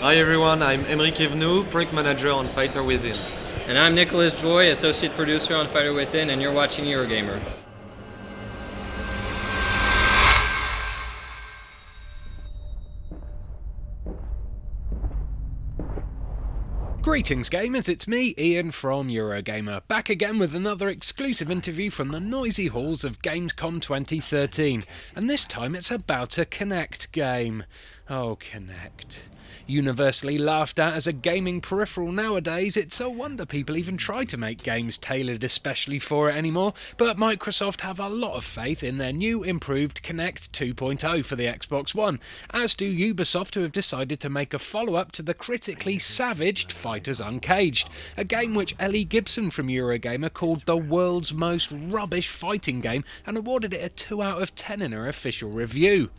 Hi everyone, I'm Emeric Evenou, project manager on Fighter Within. And I'm Nicholas Joy, associate producer on Fighter Within, and you're watching Eurogamer. Greetings gamers, it's me, Ian from Eurogamer, back again with another exclusive interview from the noisy halls of Gamescom 2013, and this time it's about a Kinect game. Oh, Kinect. Universally laughed at as a gaming peripheral nowadays, it's a wonder people even try to make games tailored especially for it anymore, but Microsoft have a lot of faith in their new improved Kinect 2.0 for the Xbox One, as do Ubisoft, who have decided to make a follow-up to the critically savaged Fighters Uncaged, a game which Ellie Gibson from Eurogamer called the world's most rubbish fighting game and awarded it a 2 out of 10 in her official review.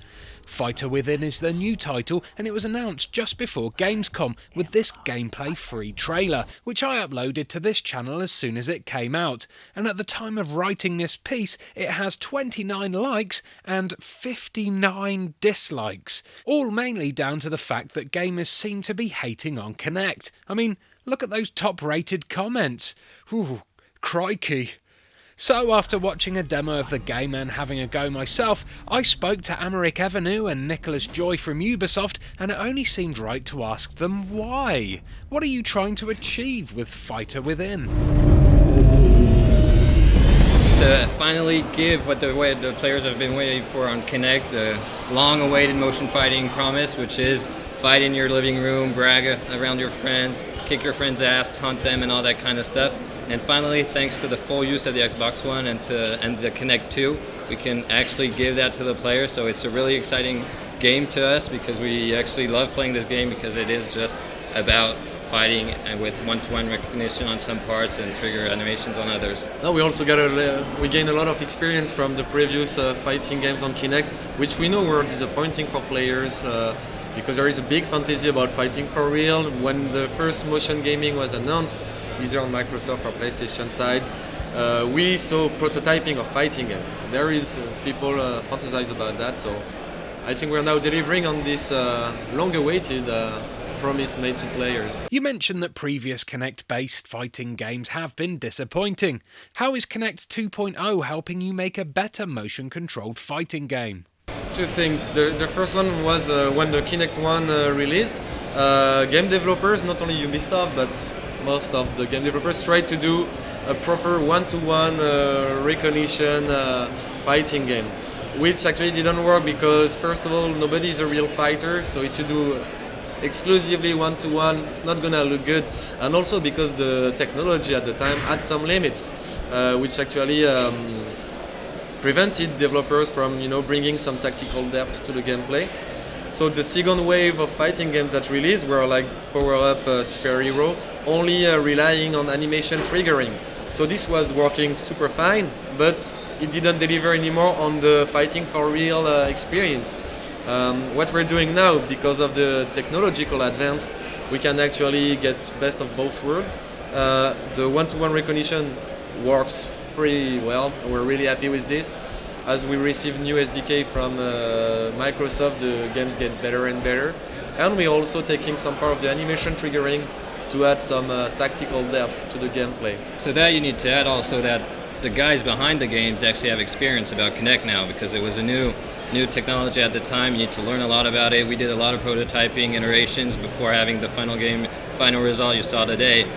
Fighter Within is the new title, and it was announced just before Gamescom with this gameplay-free trailer, which I uploaded to this channel as soon as it came out, and at the time of writing this piece it has 29 likes and 59 dislikes, all mainly down to the fact that gamers seem to be hating on Kinect. I mean, look at those top-rated comments. Ooh, crikey. So after watching a demo of the game and having a go myself, I spoke to Emeric Evenou and Nicholas Joy from Ubisoft, and it only seemed right to ask them why. What are you trying to achieve with Fighter Within? To finally give what the players have been waiting for on Kinect, the long-awaited motion fighting promise, which is fight in your living room, brag around your friends, kick your friends' ass, hunt them, and all that kind of stuff. And finally, thanks to the full use of the Xbox One and the Kinect 2, we can actually give that to the players. So it's a really exciting game to us because we actually love playing this game because it is just about fighting and with one-to-one recognition on some parts and trigger animations on others. Now we also we gained a lot of experience from the previous fighting games on Kinect, which we know were disappointing for players because there is a big fantasy about fighting for real. When the first motion gaming was announced, either on Microsoft or PlayStation side, we saw prototyping of fighting games. There is people fantasize about that, so I think we're now delivering on this long-awaited promise made to players. You mentioned that previous Kinect-based fighting games have been disappointing. How is Kinect 2.0 helping you make a better motion-controlled fighting game? Two things. The first one was when the Kinect 1 released, game developers, not only Ubisoft, but most of the game developers tried to do a proper one-to-one recognition fighting game, which actually didn't work because, first of all, nobody is a real fighter, so if you do exclusively one-to-one, it's not gonna look good, and also because the technology at the time had some limits, which actually prevented developers from bringing some tactical depth to the gameplay. So the second wave of fighting games that released were like Power Up Super Hero, only relying on animation triggering. So this was working super fine, but it didn't deliver anymore on the fighting for real experience. What we're doing now, because of the technological advance, we can actually get best of both worlds. The one-to-one recognition works pretty well. We're really happy with this. As we receive new SDK from Microsoft, the games get better and better. And we're also taking some part of the animation triggering to add some tactical depth to the gameplay. So that you need to add also that the guys behind the games actually have experience about Kinect now because it was a new technology at the time. You need to learn a lot about it. We did a lot of prototyping iterations before having the final result you saw today.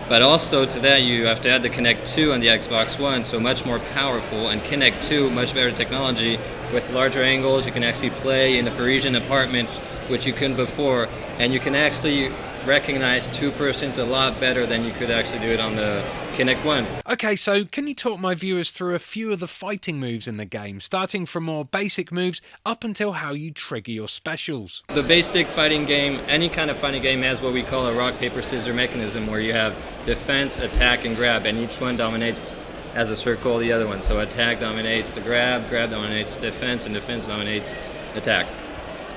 But also to that, you have to add the Kinect 2 on the Xbox One, so much more powerful, and Kinect 2, much better technology. With larger angles, you can actually play in a Parisian apartment, which you couldn't before, and you can actually recognize two persons a lot better than you could actually do it on the Kinect 1. Okay, so can you talk my viewers through a few of the fighting moves in the game, starting from more basic moves up until how you trigger your specials? The basic fighting game, any kind of fighting game, has what we call a rock, paper, scissors mechanism where you have defense, attack, and grab, and each one dominates as a circle the other one. So attack dominates the grab dominates defense, and defense dominates attack.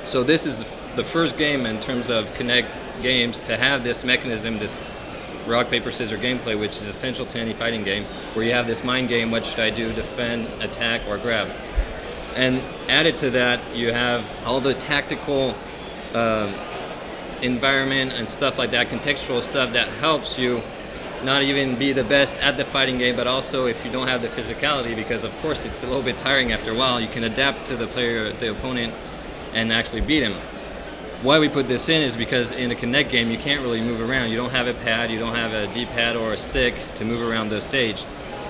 So this is the first game in terms of Kinect games to have this mechanism, this rock, paper, scissors gameplay, which is essential to any fighting game, where you have this mind game, what should I do, defend, attack, or grab. And added to that, you have all the tactical environment and stuff like that, contextual stuff that helps you not even be the best at the fighting game, but also if you don't have the physicality, because of course it's a little bit tiring after a while, you can adapt to the player, the opponent, and actually beat him. Why we put this in is because in a Kinect game you can't really move around. You don't have a pad, you don't have a D-pad or a stick to move around the stage.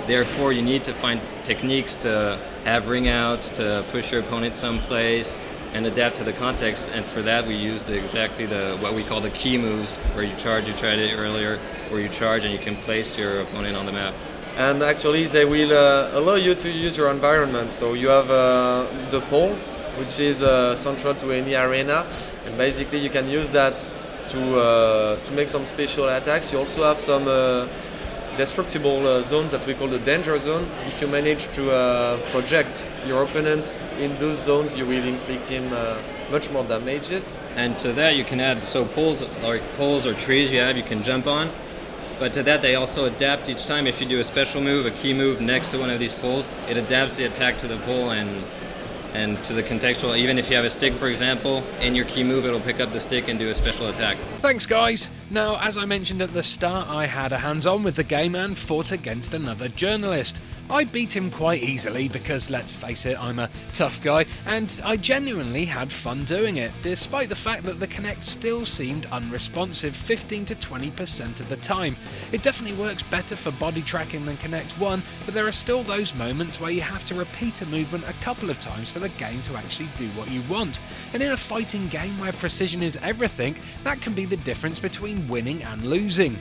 Therefore you need to find techniques to have ring outs, to push your opponent someplace, and adapt to the context. And for that we used exactly what we call the key moves, where you charge, you tried it earlier, where you charge and you can place your opponent on the map. And actually they will allow you to use your environment. So you have the pole, which is central to any arena, and basically you can use that to make some special attacks. You also have some destructible zones that we call the danger zone. If you manage to project your opponent in those zones, you will inflict him much more damages. And to that you can add, so poles, like poles or trees you can jump on. But to that they also adapt each time. If you do a special move, a key move next to one of these poles, it adapts the attack to the pole and to the contextual. Even if you have a stick, for example, in your key move it'll pick up the stick and do a special attack. Thanks guys! Now, as I mentioned at the start, I had a hands-on with the game and fought against another journalist. I beat him quite easily because, let's face it, I'm a tough guy, and I genuinely had fun doing it, despite the fact that the Kinect still seemed unresponsive 15 to 20% of the time. It definitely works better for body tracking than Kinect 1, but there are still those moments where you have to repeat a movement a couple of times for the game to actually do what you want. And in a fighting game where precision is everything, that can be the difference between winning and losing.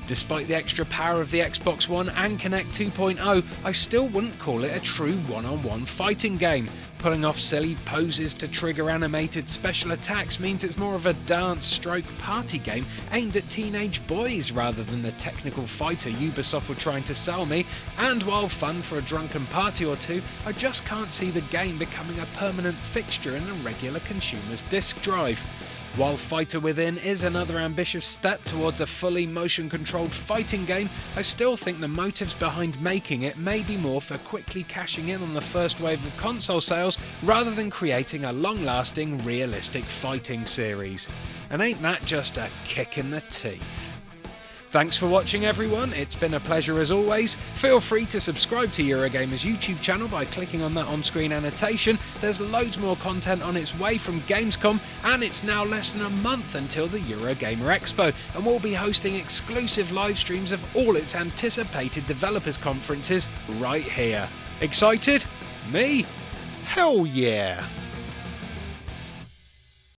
Despite the extra power of the Xbox One and Kinect 2.0, I still wouldn't call it a true one-on-one fighting game. Pulling off silly poses to trigger animated special attacks means it's more of a dance-stroke-party game aimed at teenage boys rather than the technical fighter Ubisoft were trying to sell me, and while fun for a drunken party or two, I just can't see the game becoming a permanent fixture in a regular consumer's disk drive. While Fighter Within is another ambitious step towards a fully motion-controlled fighting game, I still think the motives behind making it may be more for quickly cashing in on the first wave of console sales rather than creating a long-lasting, realistic fighting series. And ain't that just a kick in the teeth? Thanks for watching everyone, it's been a pleasure as always. Feel free to subscribe to Eurogamer's YouTube channel by clicking on that on-screen annotation. There's loads more content on its way from Gamescom, and it's now less than a month until the Eurogamer Expo, and we'll be hosting exclusive live streams of all its anticipated developers conferences right here. Excited? Me? Hell yeah!